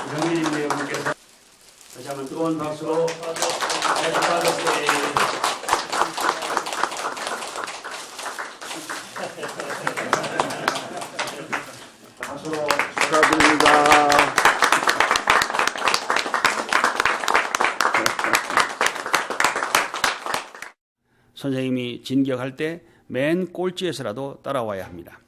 정민님 내용께서 다시 한번 뜨거운 박수로 받았습니다. 박수로 축하드립니다. 선생님이 진격할 때 맨 꼴찌에서라도 따라와야 합니다.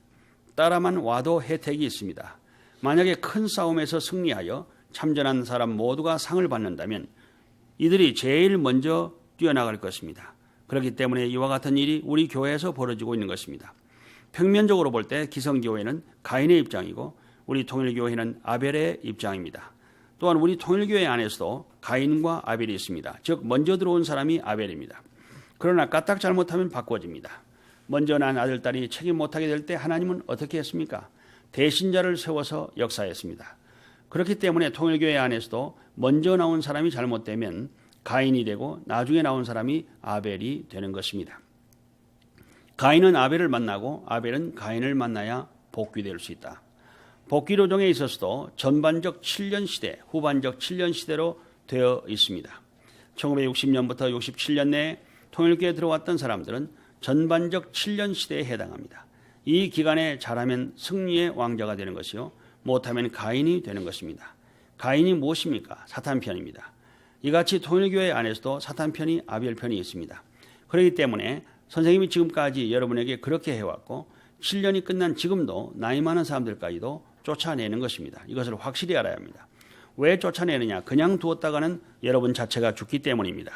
따라만 와도 혜택이 있습니다. 만약에 큰 싸움에서 승리하여 참전한 사람 모두가 상을 받는다면 이들이 제일 먼저 뛰어나갈 것입니다. 그렇기 때문에 이와 같은 일이 우리 교회에서 벌어지고 있는 것입니다. 평면적으로 볼 때 기성교회는 가인의 입장이고 우리 통일교회는 아벨의 입장입니다. 또한 우리 통일교회 안에서도 가인과 아벨이 있습니다. 즉 먼저 들어온 사람이 아벨입니다. 그러나 까딱 잘못하면 바꿔집니다. 먼저 난 아들, 딸이 책임 못하게 될 때 하나님은 어떻게 했습니까? 대신자를 세워서 역사했습니다. 그렇기 때문에 통일교회 안에서도 먼저 나온 사람이 잘못되면 가인이 되고 나중에 나온 사람이 아벨이 되는 것입니다. 가인은 아벨을 만나고 아벨은 가인을 만나야 복귀될 수 있다. 복귀노동에 있어서도 전반적 7년 시대, 후반적 7년 시대로 되어 있습니다. 1960년부터 67년 내에 통일교회에 들어왔던 사람들은 전반적 7년 시대에 해당합니다. 이 기간에 잘하면 승리의 왕자가 되는 것이요, 못하면 가인이 되는 것입니다. 가인이 무엇입니까? 사탄 편입니다. 이같이 통일교회 안에서도 사탄 편이 아벨 편이 있습니다. 그렇기 때문에 선생님이 지금까지 여러분에게 그렇게 해왔고 7년이 끝난 지금도 나이 많은 사람들까지도 쫓아내는 것입니다. 이것을 확실히 알아야 합니다. 왜 쫓아내느냐? 그냥 두었다가는 여러분 자체가 죽기 때문입니다.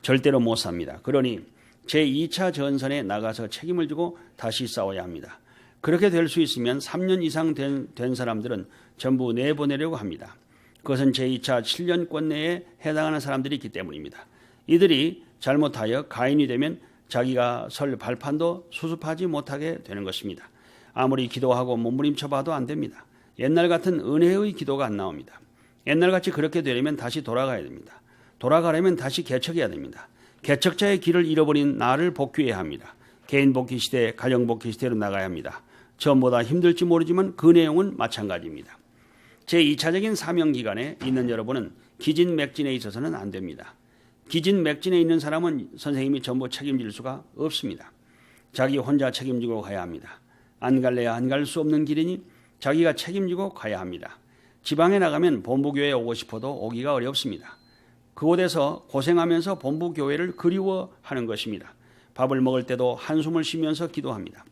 절대로 못 삽니다. 그러니 제2차 전선에 나가서 책임을 지고 다시 싸워야 합니다. 그렇게 될 수 있으면 3년 이상 된 사람들은 전부 내보내려고 합니다. 그것은 제2차 7년권 내에 해당하는 사람들이 있기 때문입니다. 이들이 잘못하여 가인이 되면 자기가 설 발판도 수습하지 못하게 되는 것입니다. 아무리 기도하고 몸부림쳐 봐도 안 됩니다. 옛날 같은 은혜의 기도가 안 나옵니다. 옛날같이 그렇게 되려면 다시 돌아가야 됩니다. 돌아가려면 다시 개척해야 됩니다. 개척자의 길을 잃어버린 나를 복귀해야 합니다. 개인 복귀 시대, 가정 복귀 시대로 나가야 합니다. 전보다 힘들지 모르지만 그 내용은 마찬가지입니다. 제2차적인 사명기간에 있는 여러분은 기진맥진에 있어서는 안 됩니다. 기진맥진에 있는 사람은 선생님이 전부 책임질 수가 없습니다. 자기 혼자 책임지고 가야 합니다. 안 갈래야 안 갈 수 없는 길이니 자기가 책임지고 가야 합니다. 지방에 나가면 본부교회에 오고 싶어도 오기가 어렵습니다. 그곳에서 고생하면서 본부교회를 그리워하는 것입니다. 밥을 먹을 때도 한숨을 쉬면서 기도합니다.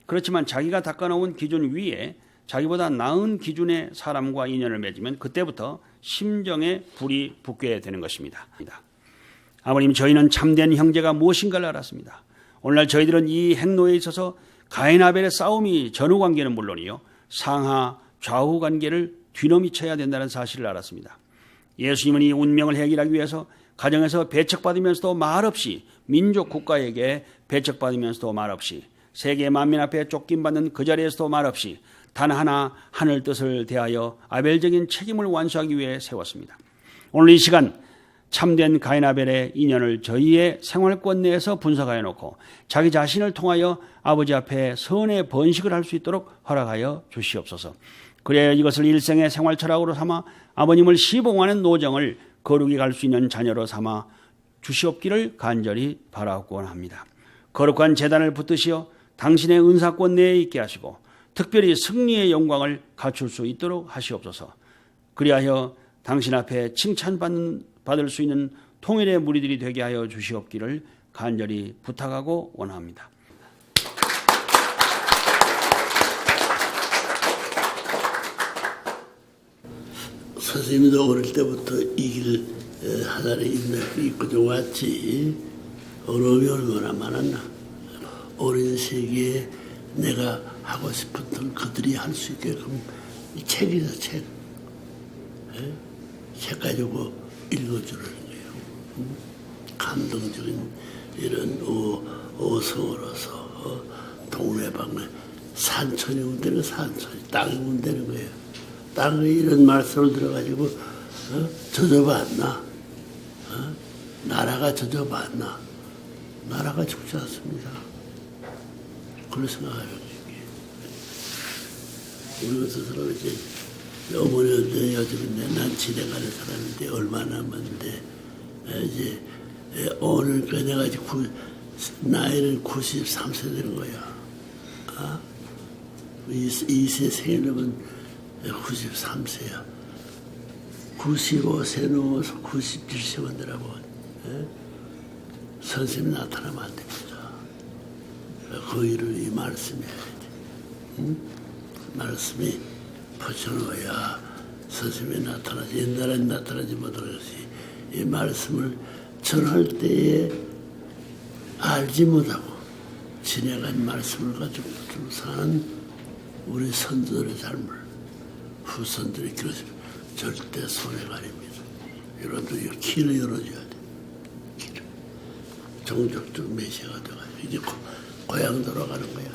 그렇지만 자기가 닦아놓은 기준 위에 자기보다 나은 기준의 사람과 인연을 맺으면 그때부터 심정에 불이 붙게 되는 것입니다. 아버님, 저희는 참된 형제가 무엇인가를 알았습니다. 오늘날 저희들은 이 행로에 있어서 가인 아벨의 싸움이 전후 관계는 물론이요, 상하 좌우 관계를 뒤넘이쳐야 된다는 사실을 알았습니다. 예수님은 이 운명을 해결하기 위해서 가정에서 배척받으면서도 말없이, 민족 국가에게 배척받으면서도 말없이, 세계 만민 앞에 쫓김받는 그 자리에서도 말없이 단 하나 하늘 뜻을 대하여 아벨적인 책임을 완수하기 위해 세웠습니다. 오늘 이 시간 참된 가인 아벨의 인연을 저희의 생활권 내에서 분석하여 놓고 자기 자신을 통하여 아버지 앞에 선의 번식을 할 수 있도록 허락하여 주시옵소서. 그래야 이것을 일생의 생활 철학으로 삼아 아버님을 시봉하는 노정을 거룩히 갈 수 있는 자녀로 삼아 주시옵기를 간절히 바라옵곤 합니다. 거룩한 제단을 붙드시어 당신의 은사권 내에 있게 하시고 특별히 승리의 영광을 갖출 수 있도록 하시옵소서. 그리하여 당신 앞에 칭찬받을 수 있는 통일의 무리들이 되게 하여 주시옵기를 간절히 부탁하고 원합니다. 선생님도 어릴 때부터 이 길 하나를 입고 좀 왔지. 어려움이 얼마나 많았나. 어린 세기에 내가 하고 싶었던 그들이 할 수 있게끔 이 책이다, 책. 책 가지고 읽어주는 거예요. 감동적인 이런 어성으로서 동네방네 산천이 운대는 산천이 땅이 운대는 거예요. 땅에 이런 말씀을 들어가지고 젖어봤나? 나라가 젖어봤나? 나라가 죽지 않습니다. 그런 생각을 해요. 우리 스스로 이제 어머니한테 여쭤봤는데 난 집에 가는 사람인데 얼마 남았는데 이제 오늘까 내가 이제 나이는 93세 되는 거야. 이세 생일이면 93세야. 95세 넘어서 97세만 되라고. 선생님이 나타나면 안 됩니다. 그 일을 이 말씀이 해야 돼. 말씀이 퍼져놓아야 선생님이 나타나지. 옛날엔 나타나지 못하는 것이 이 말씀을 전할 때에 알지 못하고 지내간 말씀을 가지고 사는 우리 선조들의 삶을 후손들이 그러시면 절대 손해가 아닙니다. 여러분들 길을 열어줘야 돼. 길을. 종족적 메시아가 돼가지고 이제 고향 돌아가는 거야.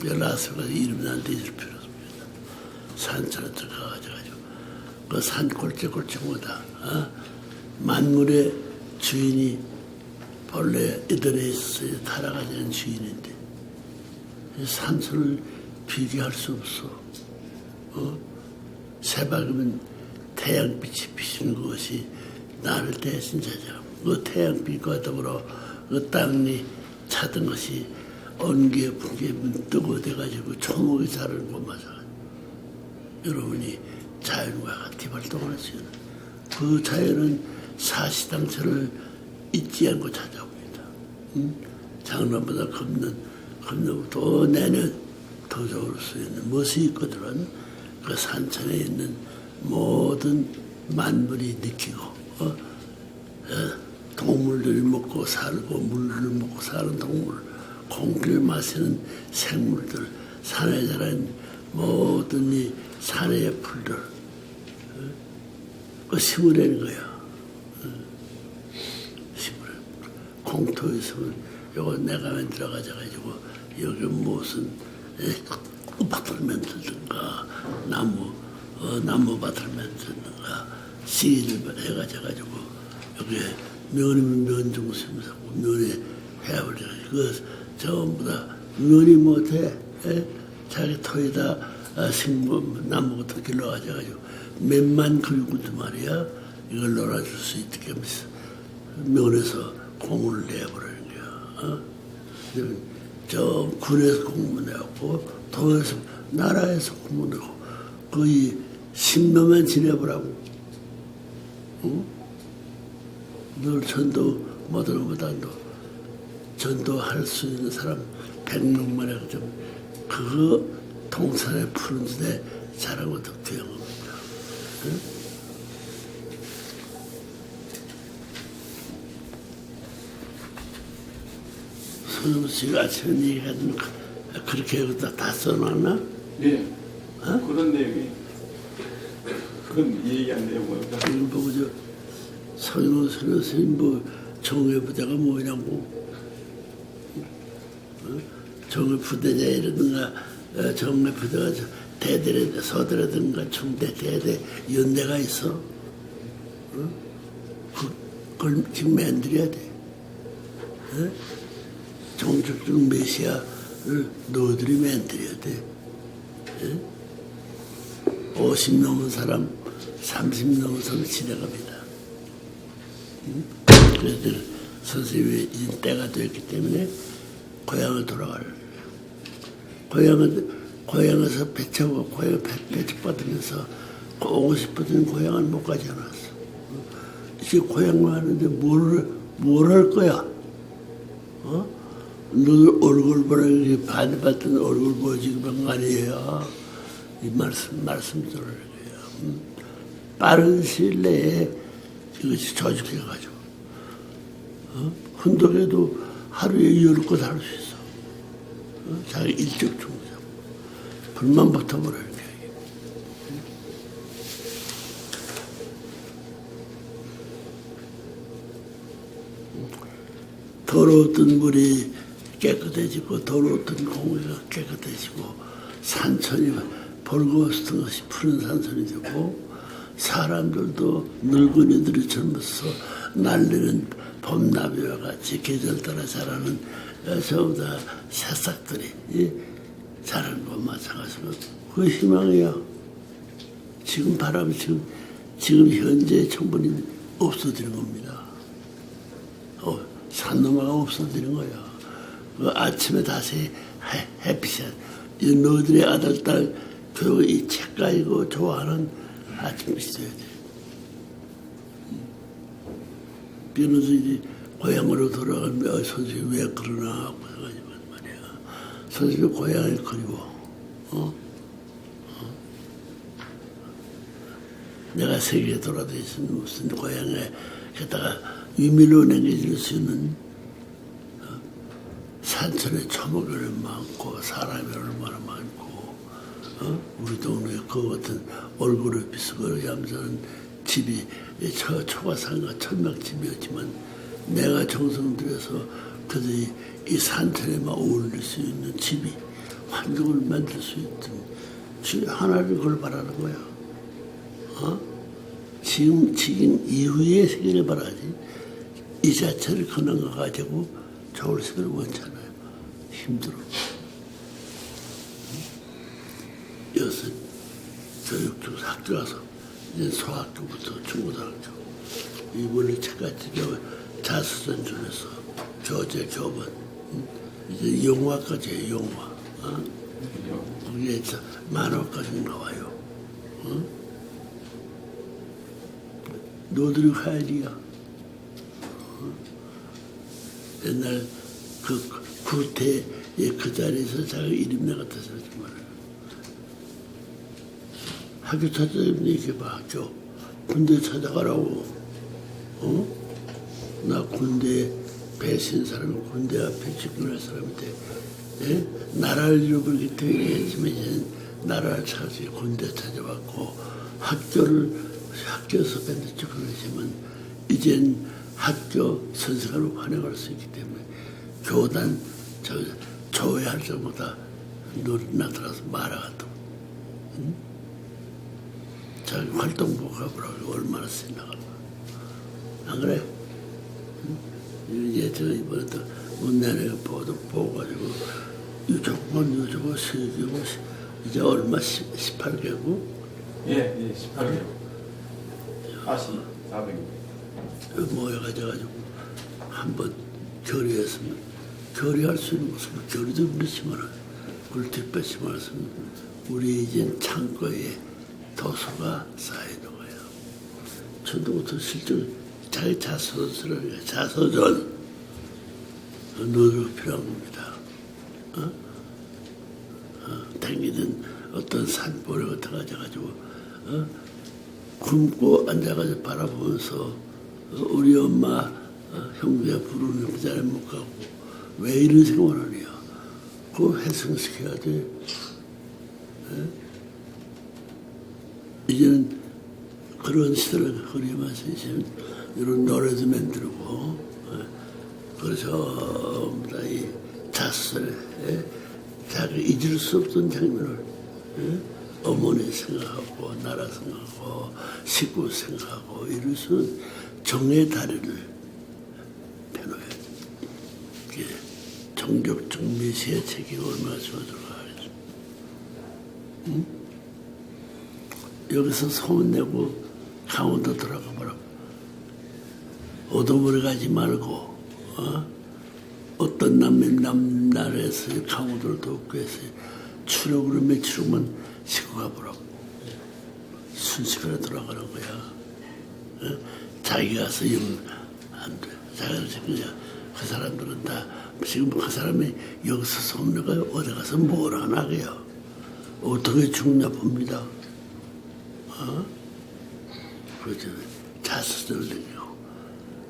연락서가 이름이 안 되질 필요 없습니다. 산천에 들어가가지고 그 산 꼴찌꼴찌보다 만물의 주인이 본래 이들에 있어서 타락하지 않은 주인인데 산천을 비교할 수 없어. 새벽이면 태양빛이 비치는 것이 나를 대신 자자하고 그 태양빛과 더불어 그 땅이 차던 것이 온기에 풍기에 뜨고 돼가지고 초목이 자라는 곳마다 여러분이 자연과 같이 활동할 수 있는 그 자연은 사시당처를 잊지 않고 찾아옵니다. 작년보다 금년 더 내년 더 좋을 수 있는 무엇이 있거든 그 산천에 있는 모든 만물이 느끼고 동물들이 먹고 살고 물을 먹고 사는 동물 공기를 마시는 생물들 산에 자라는 모든 이 산의 풀들 그 심으라는 거야. 심으라. 공터에 있으면 요거 내가 만들어가지고 여기 무슨 밭을 만들든가 나무 밭을 만들든가 씨를 해가지고 여기 면이면 면중 심사고 면에 해야 돼. 그 전부 다 면이 못해. 자기 터에다 나무부터 길러가지고 몇만 긁고도 말이야 이걸 놀아줄 수 있게 하면서 면에서 공을 내버리는 거야. 저 군에서 공무 내고 도에서 나라에서 공무 내고 거의 10년만 지내보라고. 늘 전도 못하는 것보다도 전도할 수 있는 사람 100명만 해도 그거 동산에 푸른 데에 자라고 덕투한 겁니다. 손흥 씨가 아침에 얘기하던 그렇게 여기다 다 써놨나? 네. 그런 내용이 그런 얘기한 내용입니다. 이거 보고 손흥 선생님 정의 부대가 뭐냐고. 정의 부대자 이러든가 정의 부대가 대대라든가 서대라든가 중대 대대 연대가 있어. 그걸 지금 만들어야 돼. 종족적 메시아를 너희들이 만들어야 돼. 50 넘은 사람 30 넘은 사람 지나갑니다. 그래서 선생님이 이제 때가 됐기 때문에 고향을 돌아가려고 고향에서 배척하고 고향 배척받으면서 오고 싶었던 고향을 못 가지 않았어. 이제 고향만 하는데 뭘 할 거야? 너 얼굴 보라 반대받던 얼굴 보여주기만 아니에요. 이 말씀 들으는 거예요. 빠른 시일 내에 이것이 조직해가지고 흔들어도 하루에 10곳 할 수 있어. 자기 일적 중상 불만 붙어버려요. 더러웠던 물이 깨끗해지고 더러웠던 공기가 깨끗해지고 산천이 벌거웠던 것이 푸른 산천이 되고 사람들도 늙은이들이 젊어서 날리는 봄나비와 같이 계절 따라 자라는 전부 다 새싹들이 잘하는 것 마찬가지로 그 희망이야. 지금 바람이 지금 현재 청분이 없어지는 겁니다. 산노마가 없어지는 거야. 그 아침에 다시 햇빛이 너희들의 아들, 딸 교육 이 책가이고 좋아하는 아침빛이 돼야 돼. 변호사들이 고향으로 돌아가면 선생님 왜 그러나 하고 생각하지만 말이야. 선생님 고향을 그리워. 내가 세계에 돌아다니는 무슨 고향에 게다가 위미로 남겨질 수 있는 산천에 초목이 많고 사람이 얼마나 많고 우리 동네에 그 같은 얼굴을 비스고 얌전한 집이 초가상가 천막집이었지만 내가 정성 들여서 그들이 이 산천에만 어울릴 수 있는 집이 환경을 만들 수 있던 주 하나를 그걸 바라는 거야. 지금 이후의 세계를 바라지 이 자체를 그런 거 가지고 좋을 세계를 원잖아요. 힘들어. 여기서 교육중 학교 가서 이제 소학교부터 중고등학교 이번에 책까지 자수전 중에서 교재 교본 이제 영화까지 해요. 영화. 거기에 만화까지 나와요. 너들이 가야지야. 옛날 그 구태의 그 자리에서 자기 이름 나갔다 생각하지 말아요. 학교 찾아다니면 얘기해봐. 학교 군대 찾아가라고. 나 군대 배신 사람, 군대 앞에 집권할 사람인데 나라를 잃어버리기 때문에 했지만 이제는 나라를 찾아서 군대 찾아왔고 학교에서 밴드 그러지만 이젠 학교 선생으로 환영할 수 있기 때문에 교단 조회할 때마다 나타나서 말하거든. 자기 활동복 가보라고 얼마나 생각하고 안 그래? 이제 저 이번에도 문내내가 보고 가지고 유족은 세계고 이제 얼마 18개국? 예, 18개국. 400명. 모여가지고 한번 결의했으면 결의할 수 있는 것은 결의도 그렇지만 그걸 뒷받침할 수 있는 우리 이제 창고에 도서가 쌓이는 거예요. 저도부터 실제 자기 자서전 노력 필요한 겁니다. 당기는 어떤 산보를 갖다 가지고 굶고 앉아가지고 바라보면서 우리 엄마 형제가 부르는 그 자리에 못 가고 왜 이런 생각을 하냐. 그거 해성시켜야 돼. 이제는 그런 시대를 그리면서 이제는 이런 노래도 만들고 그래서 이 자수설에 자기 잊을 수 없던 장면을 어머니 생각하고 나라 생각하고 식구 생각하고 이럴 수 있는 정의 다리를 펴놓아야 돼. 이게 정적 정미시의 책이 얼마나 좋아들어가. 여기서 소문내고 강원도 들어가 보라고. 오도물에 가지 말고 어떤 남나라에서 강원도를 돕고 해서 추력으로 며칠만 쉬고 가보라고. 순식간에 돌아가는 거야. 자기가 가서 안 돼. 자기가 그냥 그 사람들은 다 지금 그 사람이 여기서 소문내가 어디 가서 뭘 안 하게요. 어떻게 죽냐 봅니다. 그렇죠. 자수를 내고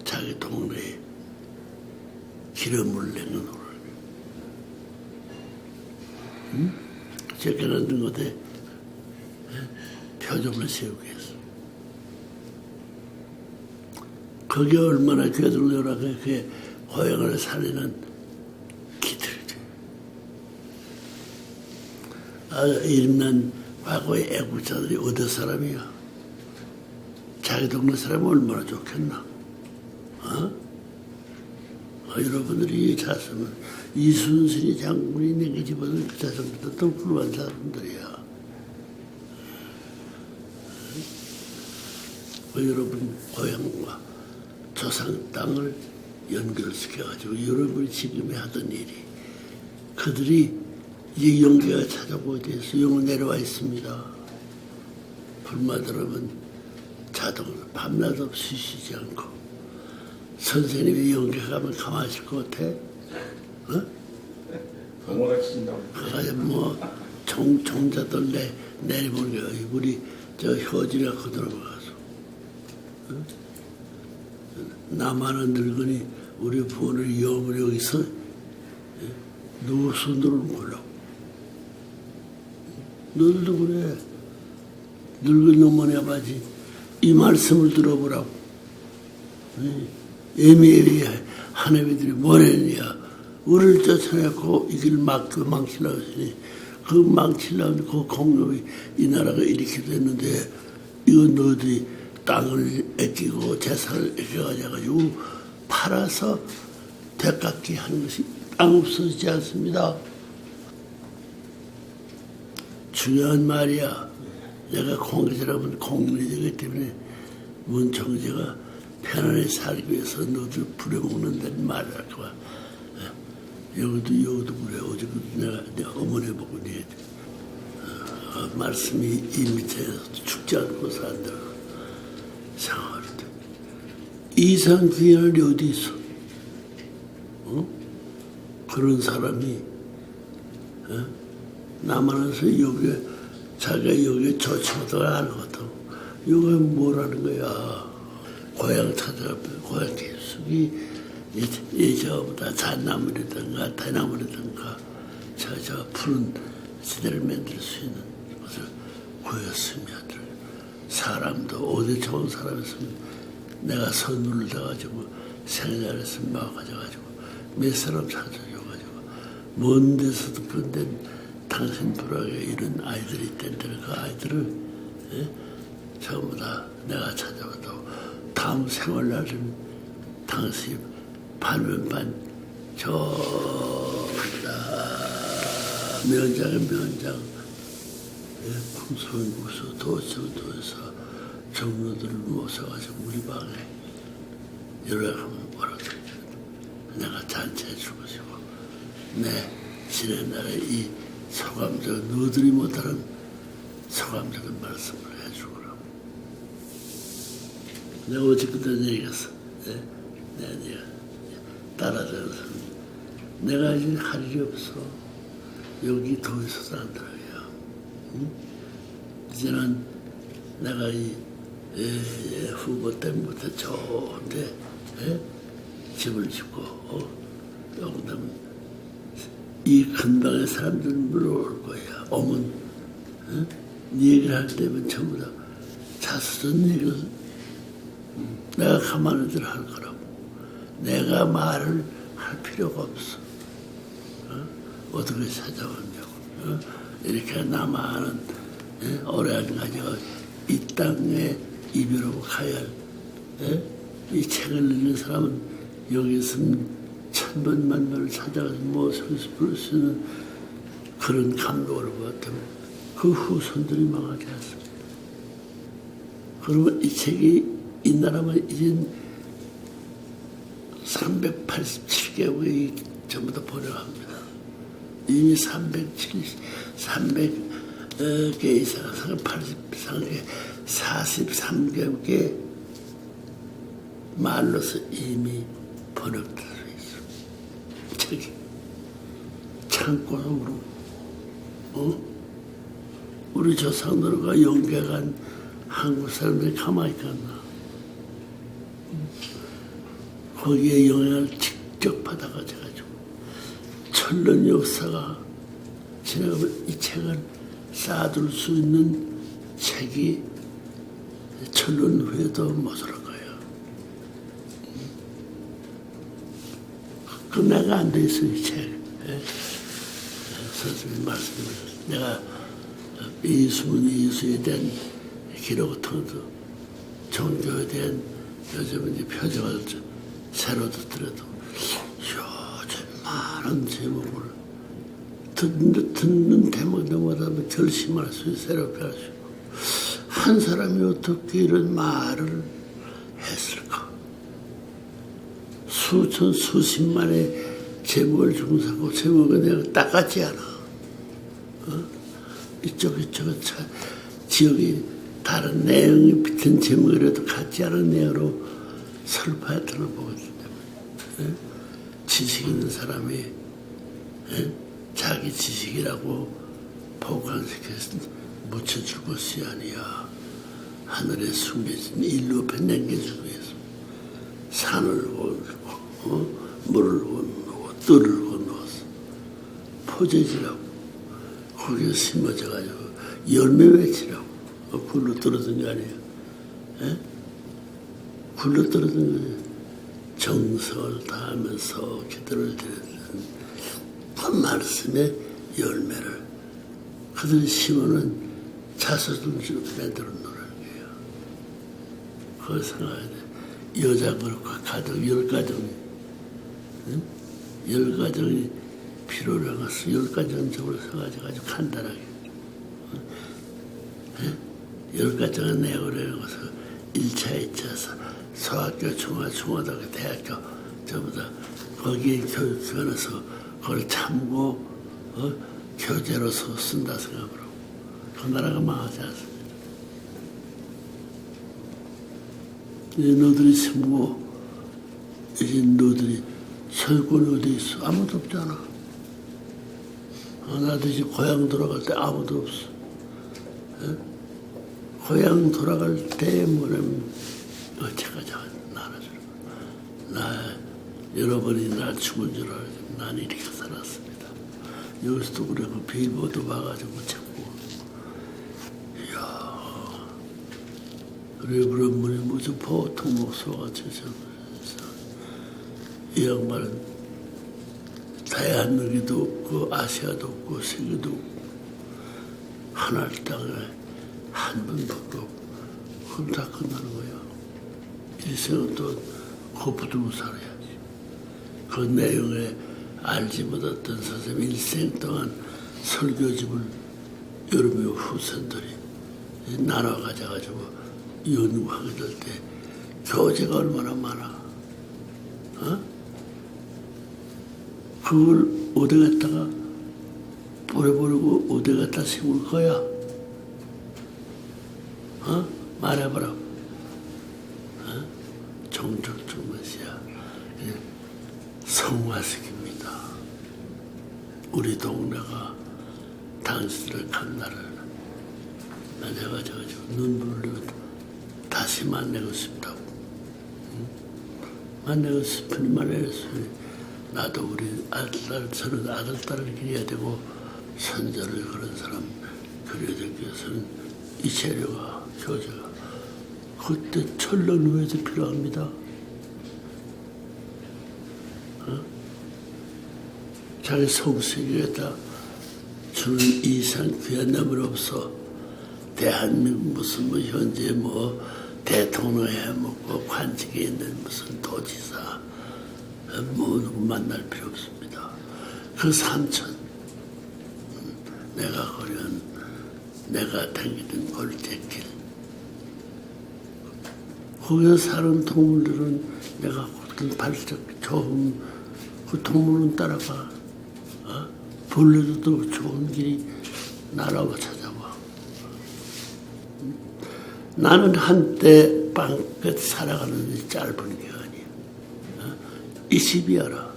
자기 동네에 기름을 내는 노를 제껴놓는 것에 표정을 세우게 했어. 그게 얼마나 괴들려라. 그게 고향을 살리는 기들이지. 이름난 과거의 애국자들이 어디 사람이야? 자기 동네 사람은 얼마나 좋겠나? 여러분들이 잤으면 이순신이 장군이 내게 집어든 그 자손보다 더 훌륭한 사람들이야. 여러분 고향과 조상 땅을 연결시켜가지고 여러분이 지금 하던 일이 그들이 이제 영계가 찾아보게 돼서 영은 내려와 있습니다. 불만 들으면 자동으로 밤낮 없이 쉬지 않고 선생님이 영계 가면 가만히 있을 것 같아? 어? 방어가 치신다고. 그래서 뭐 종자들 내리보니까 우리 저 효진이가 그대로 가서 어? 나만은 늙으니 우리 부모를 여물 여기서 누구 손들을 몰라고. 너희들도 그래. 늙은 놈만이 아버지 이 말씀을 들어보라고. 애미애미 하나님들이 뭐랬냐. 우리를 쫓아내고 이 길 망치려고 했으니 그 망치려고 그 공룡이 이 나라가 이렇게 됐는데 이건 너희들이 땅을 아끼고 재산을 아껴가지고 팔아서 되갚게 하는 것이 땅 없어지지 않습니다. 중요한 말이야. 내가 공개자라면 공론이 되기 때문에 문청재가 편안히 살기 위해서 너들 부려먹는 데는 말을 할 거야. 여기도 그래. 어제 내가 어머니 보고 네 말씀이 이 밑에서 죽지 않고 산다. 생활할 때 이상 귀한이 어디 있어? 어? 그런 사람이 남한에서 여기에 자기가 여기에 조치하다가 안 하거든. 여기 뭐라는 거야? 고향 찾아가 고향 계속이 저보다 잣나무라든가 대나무라든가 저 푸른 시대를 만들 수 있는 것을 구했으면 사람도 어디 좋은 사람 있으면 내가 선물을 줘가지고 생일날에서 막 가져가지고 몇 사람 찾아줘가지고 먼 데서도 그런데 당신 불악에 이런 아이들이 있던데 그 아이들을 전부 다 내가 찾아가도 다음 생활날은 당신이 반면반 면장의 면장 풍선구수 도서도에서 정로들을 모셔가지고 우리 방에 요락하면 뭐라고 내가 잔치해 줄 것이고 내 지난날에 이 소감적 너희들이 못하는 소감적인 말씀을 해주거라. 내가 어저께도 얘기했어. 내가 따라다녀서 내가 이제 할 일이 없어. 여기 더 있어도 안 들어요. 응? 이제는 내가 이 후보 때부터 좋은데 집을 짓고 여기다 이 근방의 사람들은 물어올 거야. 오면 네 얘기를 할 때면 전부 다 자수전 얘기를 내가 가만히들 할 거라고. 내가 말을 할 필요가 없어. 어떻게 찾아왔냐고. 이렇게 남아는 오래간 가지고 이 땅에 이별하고 가야 할 이 책을 읽는 사람은 여기 있으면 천번 만번을 찾아가서 무엇을 부를 수 있는 그런 감동을 받으면 그 후손들이 망하지 않습니다. 그러면 이 책이 이 나라만 이젠 387개국이 전부 다 번역합니다. 이미 300개 이상, 83개, 43개국의 말로서 이미 번역되어 있어. 책이. 창고로, 우리 조상들과 연계한 한국 사람들이 가만히 있겠나. 거기에 영향을 직접 받아가지고 천년 역사가 지나가면 이 책을 쌓아둘 수 있는 책이 천년 후에도 모자랄 거예요. 그 내가 안 돼 있어, 이 책. 선생님 말씀드렸어요. 내가 이수에 대한 기록을 통해서 종교에 대한 요즘 이제 표적을 새로 듣더라도 하는 제목을 듣는 대목마다 결심할 수 있고 새롭게 할 수 있고 한 사람이 어떻게 이런 말을 했을까? 수천 수십만의 제목을 중사고 제목은 내가 똑같지 않아. 이쪽 지역이 다른 내용이 비슷한 제목이라도 같지 않은 내용으로 설파했던 걸 보기 때문에 지식 있는 사람이 자기 지식이라고 보강시켜서 묻혀줄 것이 아니야. 하늘에 숨겨진 인류 앞에 남겨주기 위해서 산을 건너고 물을 건너고 뜰을 건너서 포제지라고 거기에 심어져가지고 열매 맺히라고 굴러 떨어진 게 아니에요. 굴러 떨어진 거예요. 정성을 다하면서 기도를 드리는 그 말씀의 열매를 그들 심어는 자소중지로 만들어 놓으라는 거예요. 그걸 생각해야 돼. 여자 그렇고 가정, 10가정이 10가정이 필요로 하겠어. 10가정은 저걸 써가지고 간단하게 10가정은 내고를 해서 1차, 2차, 소학교, 중고등학교, 대학교 전부 다 거기에 교육기관에서 그걸 참고 교재로서 쓴다 생각으로 그 나라가 망하지 않습니다. 이제 너들이 참고 이제 너들이 소유권이 어디 있어? 아무도 없잖아. 나도 이제 고향 돌아갈 때 아무도 없어. 고향 돌아갈 때 뭐냐면 어째까지 나눠주는 나 여러분이 날 죽은 줄 알지. 난 이렇게 살았습니다. 여기서도 그래고 빌보드 봐가지고 자꾸 이야 그래 그런 분이 무슨 보통 목소가 쳐서 이 양반은 대한민국도 없고 아시아도 없고 세계도 없고 하늘 땅에 한 번밖에 없고 그럼 다 끝나는 거야. 일생은 또 거부두고 살아야지. 그 내용에 알지 못했던 선생님 일생 동안 설교집을 여러분의 후손들이 나눠 가져가지고 연구하게 될 때 교재가 얼마나 많아. 그걸 어디 갔다가 버려버리고 어디 갖다 심을 거야? 말해보라고. 종족적 메시아 성화식입니다. 우리 동네가 당신들을 간날을 맞아가지고 눈물을 다시 만나고 싶다고. 만나고 싶으니 만나겠으니 나도 우리 아들딸 저런 아들딸을 기려야 되고 선자를 그런 사람 그려야 되기 위해서는 이 재료가 교재가 그때 철렁 후에서 필요합니다. 자기 성세계에다 주는 이상 귀한 놈은 없어. 대한민국 무슨 뭐 현재 뭐 대통령 해먹고 관직에 있는 무슨 도지사 뭐 누구 만날 필요 없습니다. 그 산천 내가 걸은 내가 다니는 골대길 거기서 사는 동물들은 내가 어떤 발적 좋은 그 동물은 따라가. 벌레도 좋은 길이 나라고 찾아와. 나는 한때 빵끝 살아가는 짧은 기간이야. 이 집이 알아.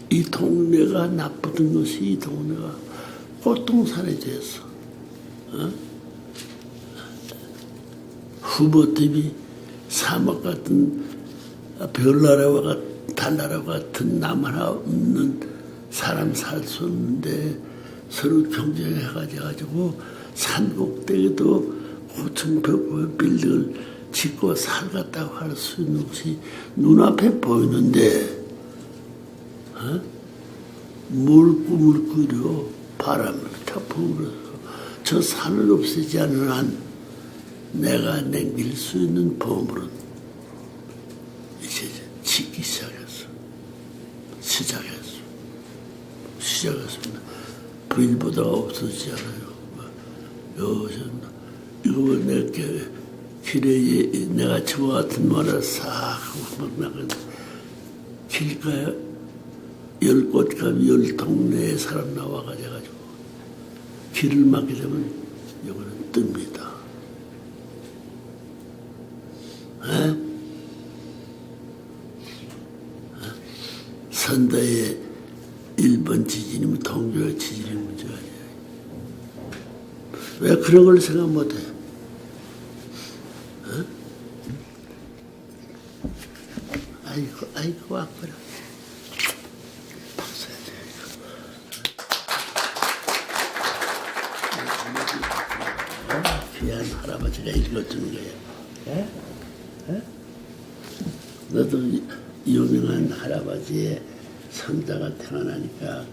이 동네가 나쁘던 것이 이 동네가 꽃동산이 됐어. 후보집이 사막 같은 별나라와 달나라와 같은 남 하나 없는 사람 살 수 없는데 서로 경쟁해가지고 산꼭대기도 고층 빌딩을 짓고 살겠다고 할 수 있는 것이 눈앞에 보이는데 뭘 꿈을 꾸려 바람을 타풍 불어서 저 산을 없애지 않는 한 내가 남길 수 있는 보물은 이제 짓기 시작했어. 시작했습니다. 부인보다가 없어지지 않아요. 이거 내 길에 내가 저거 같은 말을 싹 하고 막 나가는데 길가에 10곳감 10동네에 사람 나와가지고 길을 막게 되면 이거는 뜹니다. 선다의 1번 지진이면 동교의 지진이 문제가 아니에요. 왜 그런 걸 생각 못해? 아이고, 아파라. 박수 해야 돼. 귀한 할아버지가 읽어주는 거야. 너도 유명한 할아버지의 손자가 태어나니까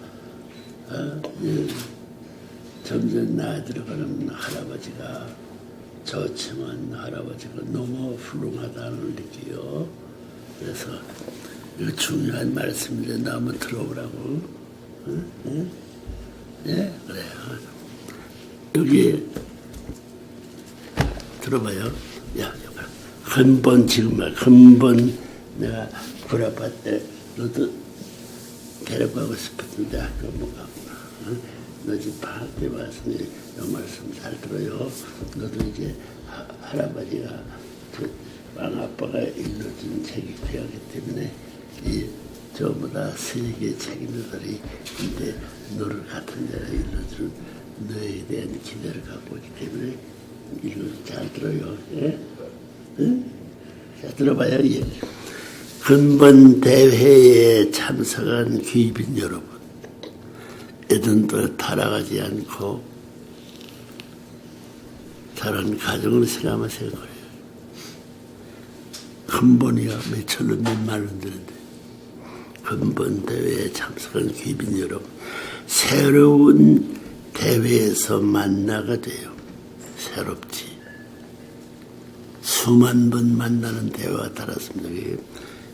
점점 나이 들어가는 할아버지가 저층한 할아버지가 너무 훌륭하다는 느껴요. 그래서 이거 중요한 말씀인데 나 한번 들어보라고. 네, 그래요. 여기 들어봐요. 야, 근본 지금 말 근본 내가 구라파 때 너도 데려가고 싶었는데 학교 못 가구나. 너 지금 학교에 왔으니 이 말씀 잘 들어요. 너도 이제 할아버지가 왕아빠가 일러준 책이 필요하기 때문에 이 저보다 세계 책임자들이 이제 너를 같은 데가 일러주는 너에 대한 기대를 갖고 있기 때문에 이거 잘 들어요. 예? 응? 자, 들어봐요. 예. 근본 대회에 참석한 귀빈 여러분, 애들도 타락하지 않고 다른 가정을 생각하면서 그래요. 근본이야 몇천원 몇만원 드는데 근본 대회에 참석한 귀빈 여러분, 새로운 대회에서 만나게 돼요. 새롭지. 수만 번 만나는 대화가 달았습니다.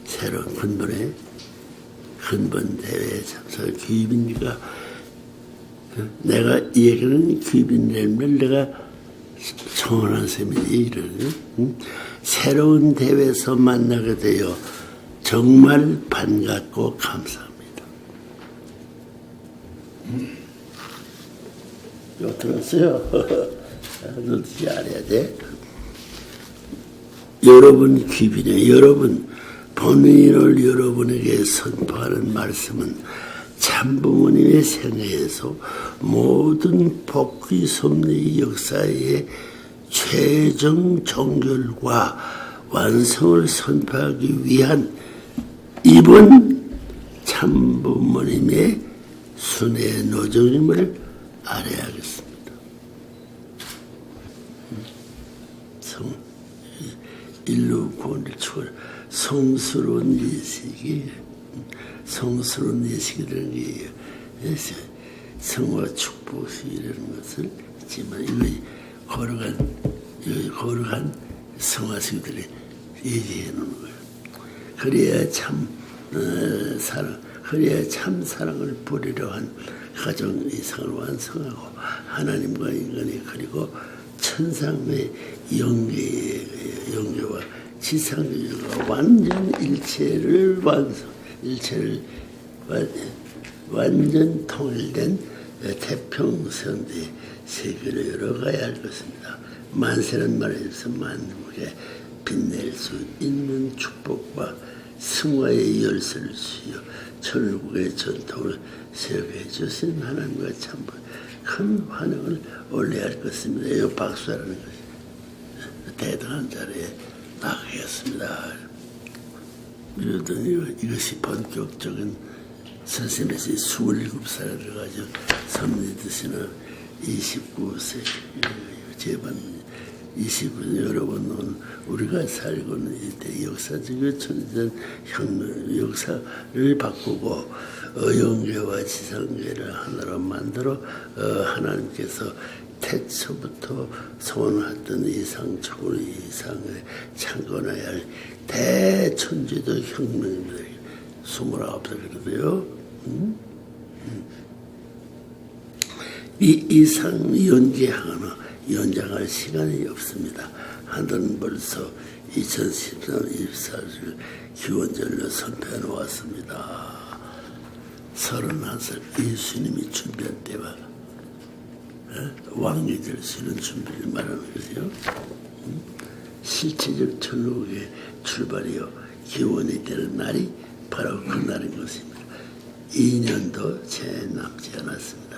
새로운 근본 대회에 참석한 귀빈이가 내가 이 얘기는 귀빈이라면 내가 청원한 셈이지 이러는 새로운 대회에서 만나게 되어 정말 반갑고 감사합니다. 이거 들었어요? 너도 잘해야 돼. 여러분 귀빈이에요. 여러분 본인을 여러분에게 선포하는 말씀은 참부모님의 생애에서 모든 복귀 섭리의 역사의 최종 종결과 완성을 선포하기 위한 이번 참부모님의 순회 노정임을 알아야겠습니다. 인류 구원을 추구하는 성스러운 예식이라는 게 성화 축복이라는 것을 있지만 이거 거룩한 성화식들이 얘기해 놓는 거예요. 그래야 참 사랑을 보리려 한 가정 이상을 완성하고 하나님과 인간이 그리고 천상의 영계와 지상계가 완전 일체를 완전 통일된 태평성대 세계로 열어가야 할 것입니다. 만세는 말해서 만국에 빛낼 수 있는 축복과 승화의 열쇠를 주여 천국의 전통을 세우게 해주신 하나님과 참 큰 환영을 올려야 할 것입니다. 이 박수하라는 것이 대단한 자리에 나가겠습니다. 이러더니 이것이 본격적인 선생님이 27살을 가지고 섭리 드시는 29세 제반 29세 여러분 우리가 살고는 이때 역사적인 천전 혁명 역사를 바꾸고 영계와 지상계를 하나로 만들어 하나님께서 태초부터 소원했던 이상적으로 이상을 창건해야 할 대천지도 혁명입니다. 29살 그러대요. 이 이상 연기하거나 연장할 시간이 없습니다. 하늘은 벌써 2013년 24일 기원절로 선포해 놓았습니다. 31살 예수님이 준비한 때와 왕이 될 수 있는 준비를 말하는 것이요. 실체적 천국의 출발이요 기원이 될 날이 바로 그 날인 것입니다. 2년도 채 남지 않았습니다.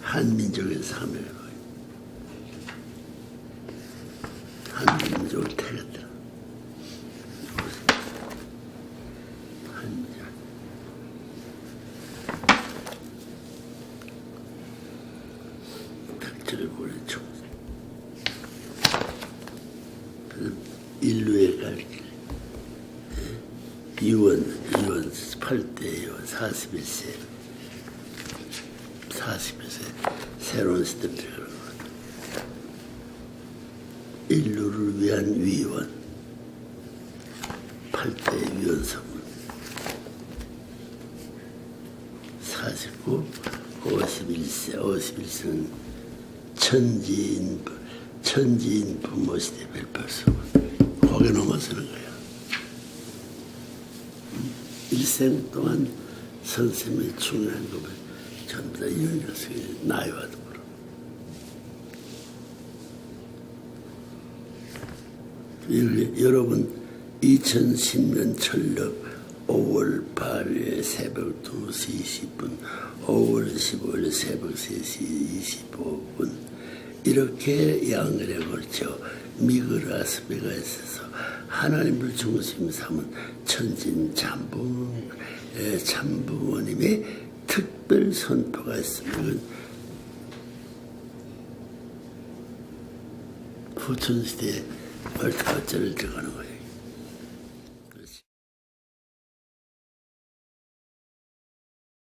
한민족의 삶을 한민족을 태웠다. 한민족. 닥치를 보내줘. 인류의 갈 길. 유언 8대 유언 41세 새로운 시대를 들어가는 것. 인류를 위한 위원 8대 위원 선물 49 51세는 천지인 부모 시대 별별소문 거기에 넘어서는 거야. 일생 동안 선생님의 중요한 것을 전부 다 이어졌어요. 나이와 더불어. 여러분 2010년 철력 5월 8일 새벽 2시 20분 5월 15일 새벽 3시 25분 이렇게 양일에 걸쳐 미그 라스베가스에서 하나님을 중심 삼은 천진 참부모님의 특별 선포가 있습니다. 후천시대의 벌타자를 들어가는 거예요.